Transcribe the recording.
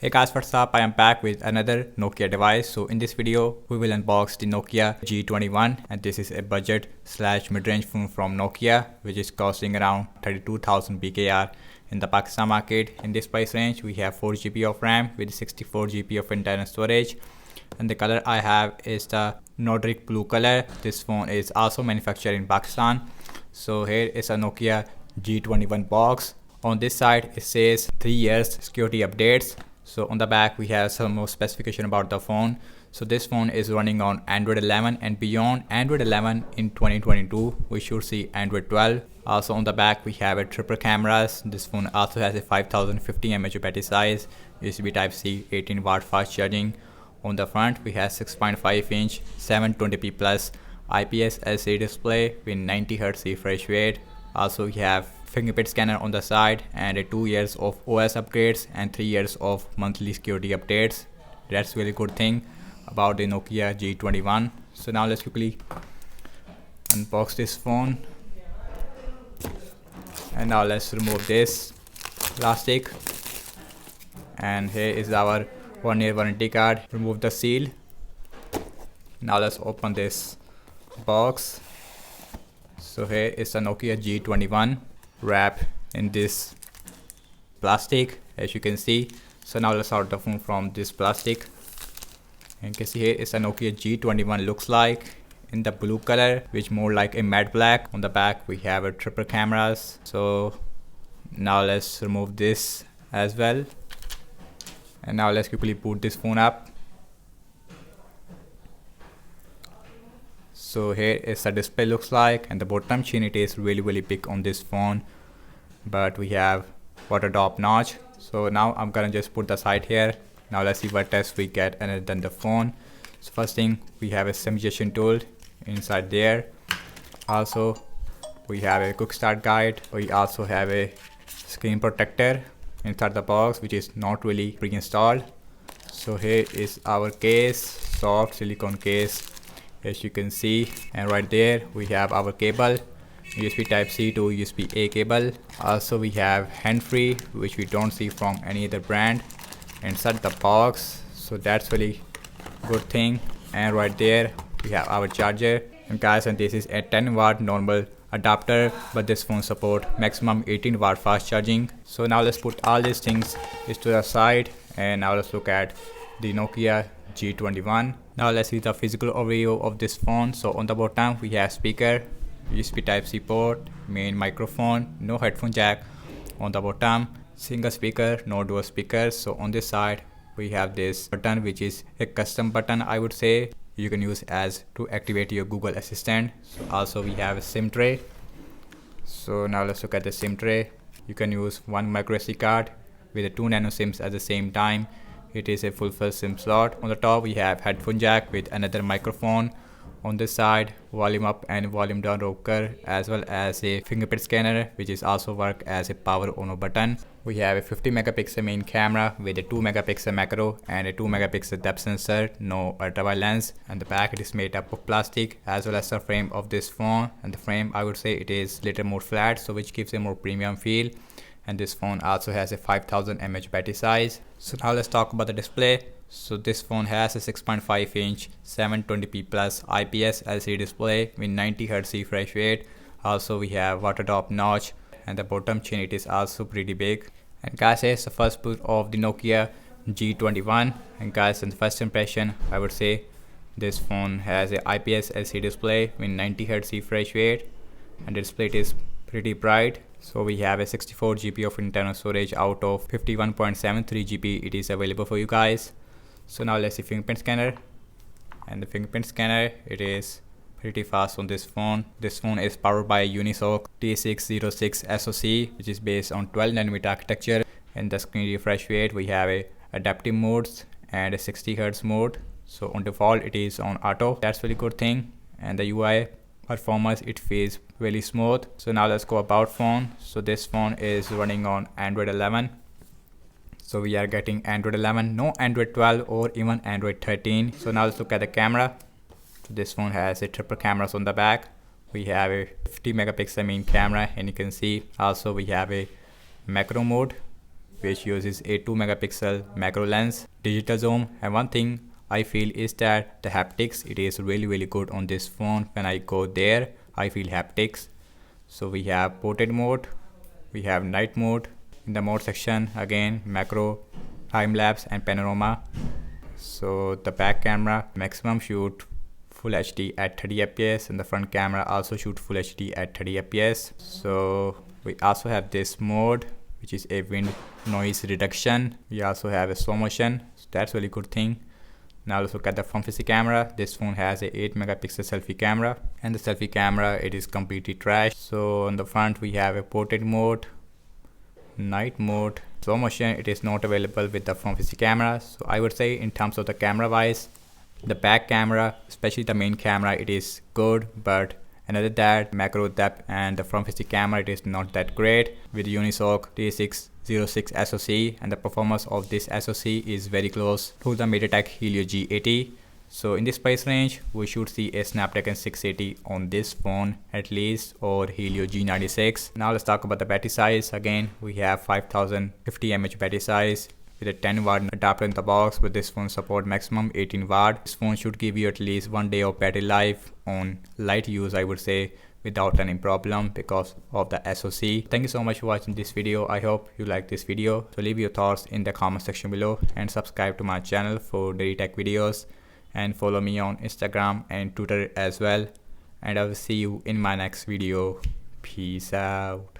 Hey guys, what's up? I am back with another Nokia device. So in this video, we will unbox the Nokia G21, and this is a budget slash mid-range phone from Nokia, which is costing around 32,000 BKR in the Pakistan market. In this price range, we have 4 GB of RAM with 64 GB of internal storage, and the color I have is the Nordic blue color. This phone is also manufactured in Pakistan. So here is a Nokia G21 box. On this side, it says 3 years security updates. So on the back we have some more specification about the phone. So this phone is running on Android 11, and beyond Android 11 in 2022 we should see Android 12. Also on the back we have a triple cameras. This phone also has a 5050 mAh battery size, USB type C, 18 watt fast charging. On the front we have 6.5 inch 720p plus IPS LCD display with 90 Hz refresh rate. Also we have fingerprint scanner on the side, and 2 years of OS upgrades and 3 years of monthly security updates. That's really good thing about the Nokia G21. So now let's quickly unbox this phone, and now let's remove this plastic. And here is our 1-year warranty card. Remove the seal. Now let's open this box. So here is the Nokia G21 wrap in this plastic, as you can see. So now let's out the phone from this plastic. And you can see here is a Nokia G21 looks like in the blue color, which more like a matte black. On the back we have a triple cameras. So now let's remove this as well, and now let's quickly boot this phone up. So here is the display looks like, and the bottom chin, it is really big on this phone, but we have water drop notch. So now I'm gonna just put the side here. Now let's see what tests we get other than the phone. So first thing, we have a simulation tool inside there. Also we have a quick start guide. We also have a screen protector inside the box, which is not really pre-installed. So here is our case, soft silicone case, as you can see, and right there we have our cable, USB type C to USB A cable. Also we have hand-free, which we don't see from any other brand, inside the box. So that's really good thing. And right there we have our charger. And guys, and this is a 10 watt normal adapter, but this phone support maximum 18 watt fast charging. So now let's put all these things to the side, and now let's look at the Nokia G21. Now let's see the physical overview of this phone. So on the bottom we have speaker, USB type C port, main microphone, no headphone jack on the bottom, single speaker, no dual speakers. So on this side we have this button, which is a custom button, I would say. You can use as to activate your Google Assistant. So also we have a SIM tray. So now let's look at the SIM tray. You can use one micro SD card with 2 nano SIMs at the same time. It is a full SIM slot. On the top we have headphone jack with another microphone. On this side, volume up and volume down rocker, as well as a fingerprint scanner, which is also work as a power on button. We have a 50 megapixel main camera with a 2 megapixel macro and a 2 megapixel depth sensor, no ultra wide lens. And the back, it is made up of plastic, as well as the frame of this phone. And the frame, I would say it is little more flat, so which gives a more premium feel. And this phone also has a 5000 mAh battery size. So now let's talk about the display. So this phone has a 6.5 inch 720p plus IPS LCD display with 90 Hz refresh rate. Also we have water drop notch, and the bottom chin, it is also pretty big. And guys, here's the first boot of the Nokia G21. And guys, in the first impression, I would say this phone has a IPS LCD display with 90 Hz refresh rate, and the display is pretty bright. So we have a 64 GB of internal storage out of 51.73 GB it is available for you guys. So now let's see fingerprint scanner. And the fingerprint scanner, it is pretty fast on this phone. This phone is powered by UniSoC T606 SoC, which is based on 12 nanometer architecture. In the screen refresh rate, we have a adaptive modes and a 60 Hz mode. So on default it is on auto. That's really good thing. And the UI performance, it feels really smooth. So now let's go about phone. So this phone is running on Android 11. So we are getting Android 11, no Android 12 or even Android 13. So now let's look at the camera. So this phone has a triple cameras on the back. We have a 50 megapixel main camera, and you can see also we have a macro mode, which uses a 2 megapixel macro lens, digital zoom, and one thing I feel is that the haptics, it is really good on this phone. When I go there, I feel haptics. So we have portrait mode, we have night mode. In the mode section, again macro, time lapse, and panorama. So the back camera maximum shoot full HD at 30 fps, and the front camera also shoot full HD at 30 fps. So we also have this mode, which is a wind noise reduction. We also have a slow motion, so that's really good thing. Now let's look at the front facing camera. This phone has a 8 megapixel selfie camera, and the selfie camera, it is completely trash. So on the front we have a portrait mode, night mode, slow motion. It is not available with the front facing camera. So I would say in terms of the camera wise, the back camera, especially the main camera, it is good, but another that macro depth and the front facing camera, it is not that great with UniSoC T606 SoC, and the performance of this SoC is very close to the MediaTek Helio G80. So in this price range, we should see a Snapdragon 680 on this phone at least, or Helio G96. Now let's talk about the battery size. Again, we have 5050 mAh battery size with a 10 watt adapter in the box, but this phone support maximum 18 watt. This phone should give you at least 1 day of battery life on light use, I would say, without any problem because of the SoC. Thank you so much for watching this video. I hope you like this video. So leave your thoughts in the comment section below and subscribe to my channel for daily tech videos, and follow me on Instagram and Twitter as well. And I will see you in my next video. Peace out.